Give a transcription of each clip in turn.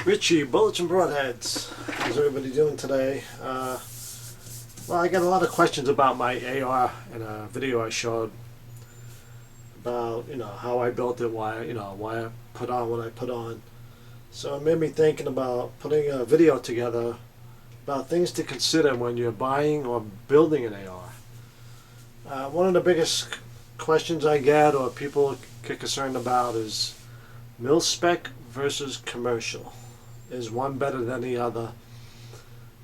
Richie, bullets and broadheads. How's everybody doing today? Well, I got a lot of questions about my AR in a video I showed about, how I built it, why I put on what I put on. So it made me thinking about putting a video together about things to consider when you're buying or building an AR. One of the biggest questions I get or people get concerned about is mil spec versus commercial. Is one better than the other?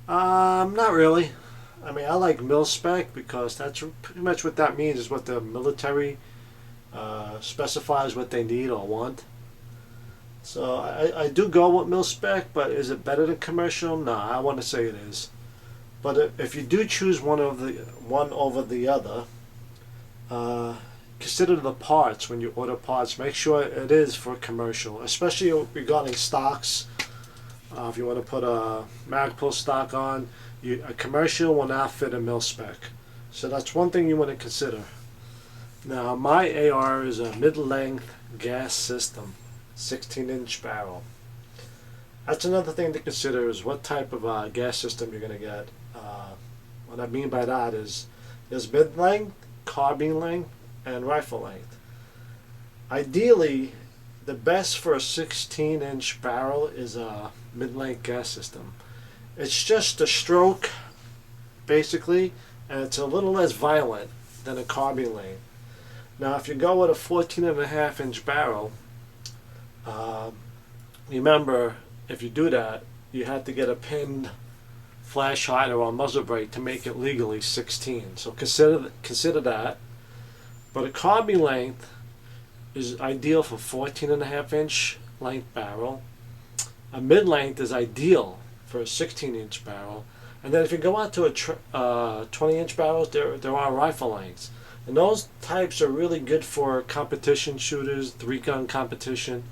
Not really. I mean, I like mil spec because that's pretty much what that means, is what the military specifies what they need or want. So I do go with mil spec, but is it better than commercial? No, I want to say it is. But if you do choose one over the other, consider the parts when you order parts. Make sure it is for commercial, especially regarding stocks. If you want to put a Magpul stock on, a commercial will not fit a mil spec. So that's one thing you want to consider. Now, my AR is a mid-length gas system, 16-inch barrel. That's another thing to consider, is what type of gas system you're going to get. What I mean by that is there's mid-length, carbine length, and rifle length. Ideally, the best for a 16-inch barrel is a mid-length gas system. It's just a stroke, basically, and it's a little less violent than a carbine length. Now, if you go with a 14.5-inch barrel, remember, if you do that, you have to get a pinned flash hider or muzzle brake to make it legally 16. So consider that. But a carbine length is ideal for 14.5-inch length barrel. A mid-length is ideal for a 16-inch barrel. And then if you go out to a 20-inch barrels, there are rifle lengths. And those types are really good for competition shooters, 3-gun competition.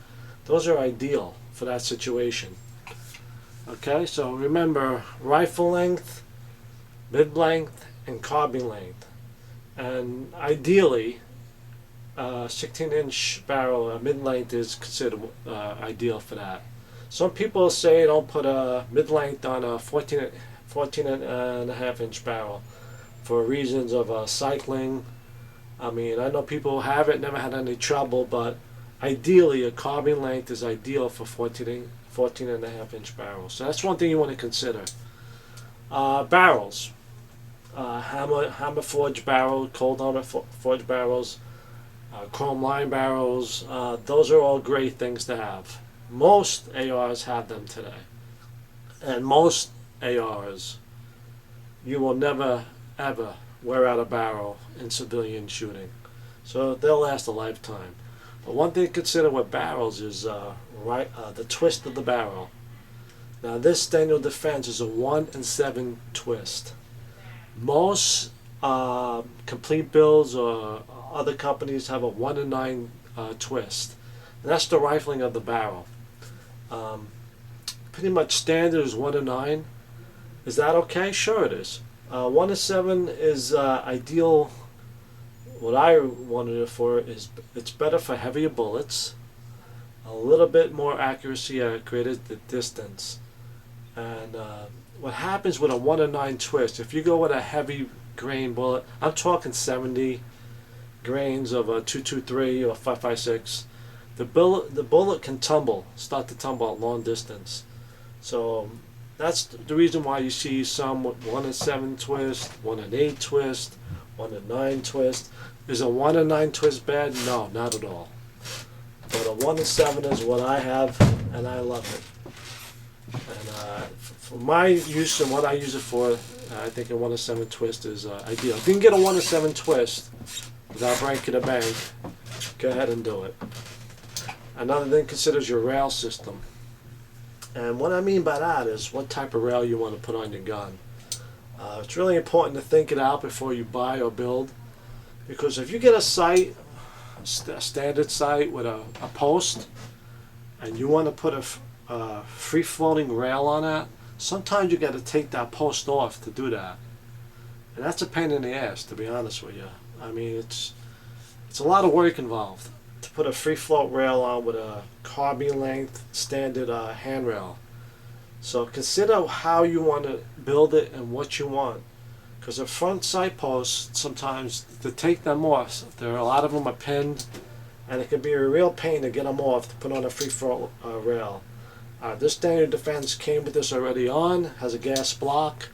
Those are ideal for that situation. Okay, so remember, rifle length, mid-length, and carbine length. And ideally, 16-inch barrel, mid-length is considered ideal for that. Some people say don't put a mid-length on a 14.5-inch barrel for reasons of cycling. I mean, I know people who have it, never had any trouble, but ideally a carbine length is ideal for 14.5-inch barrels. So that's one thing you want to consider. Barrels. Hammer forged barrel, cold hammer forged barrels, chrome line barrels. Those are all great things to have. Most ARs have them today, and most ARs, you will never ever wear out a barrel in civilian shooting, so they'll last a lifetime. But one thing to consider with barrels is the twist of the barrel. Now, this Daniel Defense is a 1-7 twist. Most complete builds or other companies have a 1-9 twist. And that's the rifling of the barrel. Pretty much standard is 1-9. Is that okay? Sure it is. 1-7 is ideal. What I wanted it for is it's better for heavier bullets, a little bit more accuracy at greater distance. And what happens with a 1-9 twist, if you go with a heavy grain bullet, I'm talking 70 grains of a 223 or 5.56, the bullet can start to tumble at long distance. So that's the reason why you see some with 1-7 twist, 1-8 twist, 1-9 twist. Is a 1-9 twist bad? No, not at all. But a 1-7 is what I have, and I love it. And for my use and what I use it for, I think a 1-7 twist is ideal. If you can get a 1-7 twist without breaking the bank, go ahead and do it. Another thing considers your rail system. And what I mean by that is what type of rail you want to put on your gun. It's really important to think it out before you buy or build, because if you get a sight, a standard sight with a post, and you want to put a free-floating rail on that, sometimes you got to take that post off to do that. And that's a pain in the ass, to be honest with you. I mean, it's a lot of work involved. to put a free float rail on with a carbine length standard handrail. So consider how you want to build it and what you want. Because the front side posts, sometimes to take them off, there are a lot of them are pinned, and it can be a real pain to get them off to put on a free float rail. This standard defense came with this already on, has a gas block,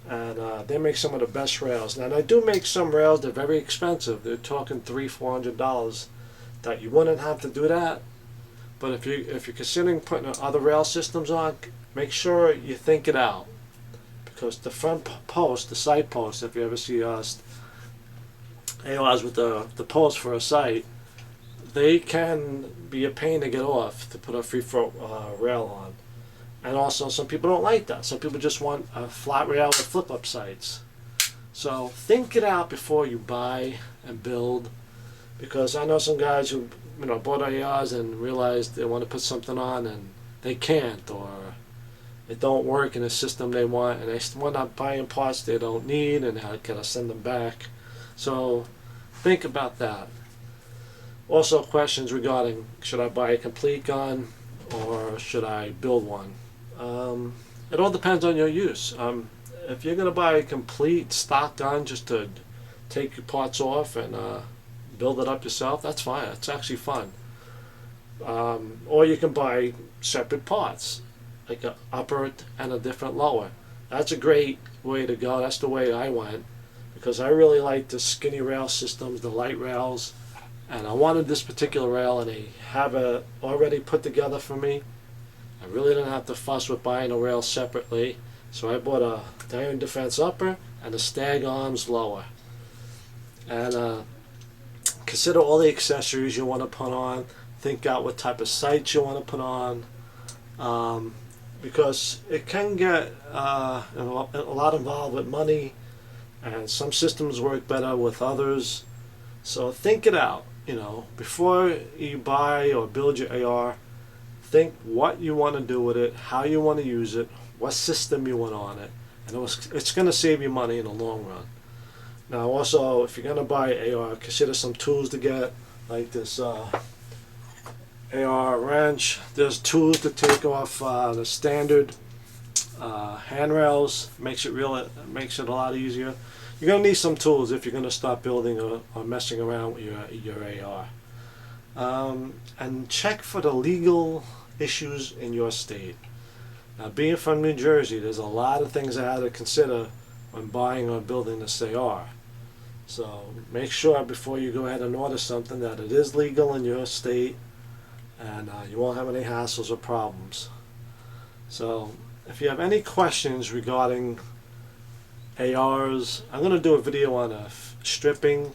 and they make some of the best rails. Now they do make some rails, they're very expensive. They're talking $300-400 that you wouldn't have to do that. But if you're considering putting other rail systems on, make sure you think it out. Because the front post, the side post, if you ever see ARs with the post for a site, they can be a pain to get off to put a free float rail on. And also some people don't like that. Some people just want a flat rail with flip up sides. So think it out before you buy and build, because I know some guys who bought ARs and realized they want to put something on and they can't, or it don't work in the system they want, and they wind up buying parts they don't need and gotta send them back. So think about that. Also questions regarding, should I buy a complete gun or should I build one? It all depends on your use. If you're going to buy a complete stock gun just to take your parts off and build it up yourself, that's fine. It's actually fun. Or you can buy separate parts, like an upper and a different lower. That's a great way to go. That's the way I went, because I really like the skinny rail systems, the light rails, and I wanted this particular rail, and they have it already put together for me. I really didn't have to fuss with buying a rail separately, so I bought a Diamond Defense upper and a Stag Arms lower. And consider all the accessories you want to put on. Think out what type of sights you want to put on, because it can get a lot involved with money, and some systems work better with others. So think it out. Before you buy or build your AR, think what you want to do with it, how you want to use it, what system you want on it, and it's going to save you money in the long run. Now also, if you're going to buy AR, consider some tools to get, like this AR wrench. There's tools to take off the standard handrails. Makes it a lot easier. You're going to need some tools if you're going to start building or messing around with your AR. And check for the legal issues in your state. Now, being from New Jersey, there's a lot of things I had to consider when buying or building this AR. So make sure before you go ahead and order something that it is legal in your state, and you won't have any hassles or problems. So if you have any questions regarding ARs, I'm going to do a video on stripping,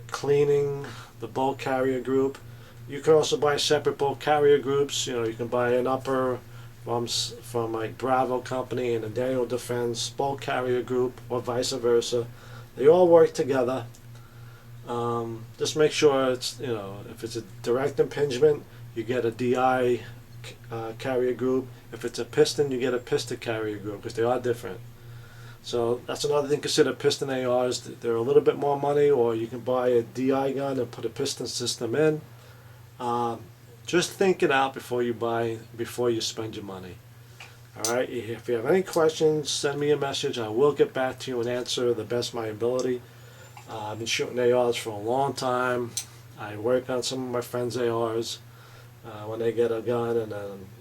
cleaning the bolt carrier group. You can also buy separate bolt carrier groups. You can buy an upper from like Bravo Company and a Daniel Defense bolt carrier group, or vice versa. They all work together. Just make sure it's, if it's a direct impingement, you get a DI carrier group. If it's a piston, you get a piston carrier group, because they are different. So that's another thing. Consider piston ARs. They're a little bit more money, or you can buy a DI gun and put a piston system in. Just think it out before you spend your money. Alright, if you have any questions, send me a message. I will get back to you and answer the best of my ability. I've been shooting ARs for a long time. I work on some of my friends' ARs. When they get a gun and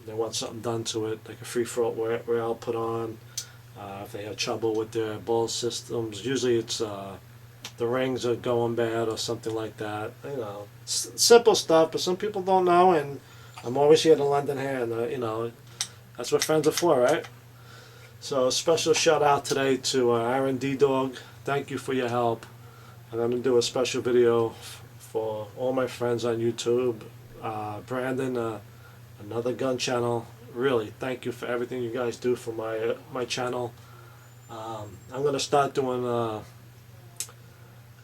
they want something done to it, like a free float rail put on. If they have trouble with their bullet systems, usually it's the rings are going bad or something like that. Simple stuff, but some people don't know, and I'm always here to lend a hand. That's what friends are for, right? So special shout out today to R&D Dog. Thank you for your help. I'm going to do a special video for all my friends on YouTube. Brandon, another gun channel. Really, thank you for everything you guys do for my channel. I'm going to start doing a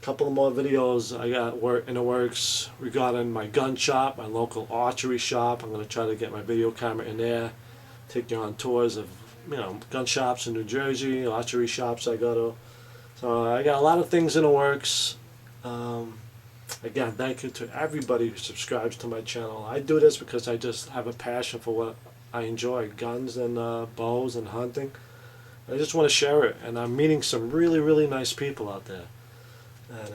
couple more videos. I got work in the works regarding my gun shop, my local archery shop. I'm going to try to get my video camera in there, take you on tours of gun shops in New Jersey, archery shops I go to. So I got a lot of things in the works. again, thank you to everybody who subscribes to my channel. I do this because I just have a passion for what I enjoy, guns and bows and hunting. I just want to share it, and I'm meeting some really, really nice people out there. And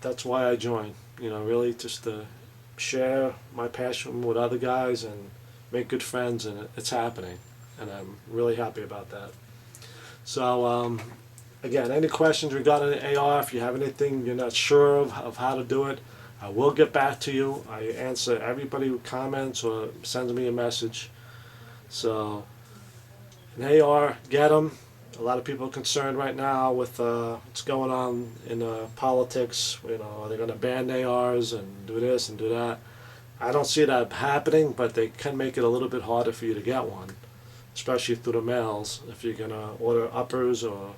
that's why I joined, you know, really just to share my passion with other guys and make good friends, and it's happening. And I'm really happy about that. So, again, any questions regarding the AR, if you have anything you're not sure of how to do it, I will get back to you. I answer everybody who comments or sends me a message. So, an AR, get them. A lot of people are concerned right now with what's going on in politics. You know, are they going to ban ARs and do this and do that? I don't see that happening, but they can make it a little bit harder for you to get one, especially through the mails. If you're going to order uppers or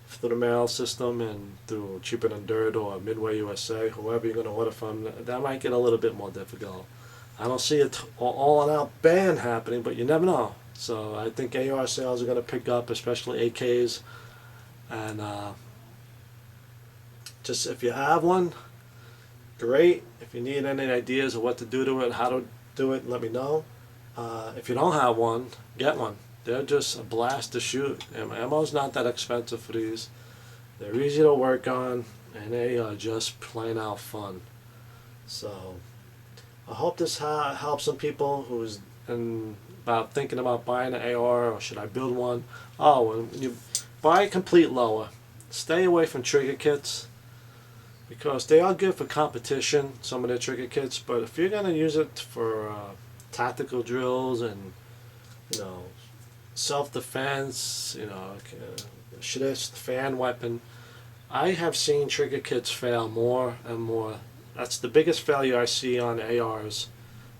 through the mail system and through Cheaper Than Dirt or Midway USA, whoever you're going to order from, that might get a little bit more difficult. I don't see it all-out ban happening, but you never know. So I think AR sales are going to pick up, especially AKs. And just if you have one, great. If you need any ideas of what to do to it, how to do it, let me know. If you don't have one, get one. They're just a blast to shoot. Ammo's not that expensive for these. They're easy to work on, and they are just plain out fun. So I hope this helps some people who's about thinking about buying an AR, or should I build one? Oh, when you buy a complete lower, stay away from trigger kits, because they are good for competition, some of their trigger kits, but if you're going to use it for tactical drills and, you know, self-defense, you know, shitist, fan weapon, I have seen trigger kits fail more and more. That's the biggest failure I see on ARs.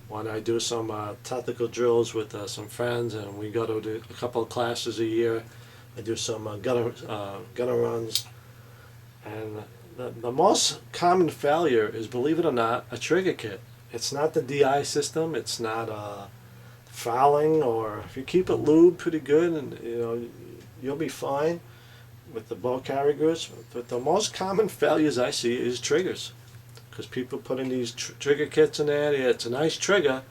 When I do some tactical drills with some friends, and we go to a couple of classes a year, I do some gunner runs, and the most common failure is, believe it or not, a trigger kit. It's not the DI system, it's not fouling, or if you keep it lubed pretty good, and you know, you'll be fine with the bow carry groups. But the most common failures I see is triggers. Because people put in these trigger kits in there, yeah, it's a nice trigger,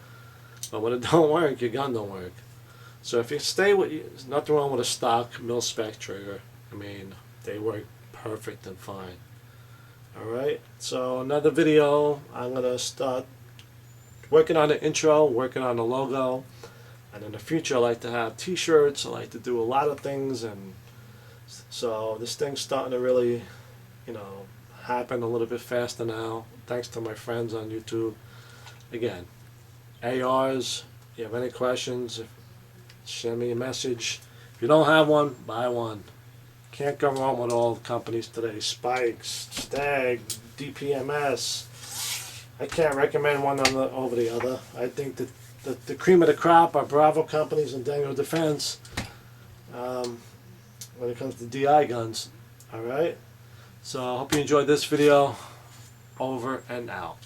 but when it don't work, your gun don't work. So if you stay with, there's nothing wrong with a stock mil-spec trigger. I mean, they work perfect and fine. Alright, so another video, I'm going to start working on the intro, working on the logo, and in the future I like to have t-shirts, I like to do a lot of things, and so this thing's starting to really, you know, happen a little bit faster now, thanks to my friends on YouTube. Again, ARs, if you have any questions, send me a message. If you don't have one, buy one. Can't go wrong with all the companies today. Spikes, Stag, DPMS. I can't recommend one over the other. I think that the cream of the crop are Bravo companies and Dango Defense when it comes to DI guns. Alright? So I hope you enjoyed this video. Over and out.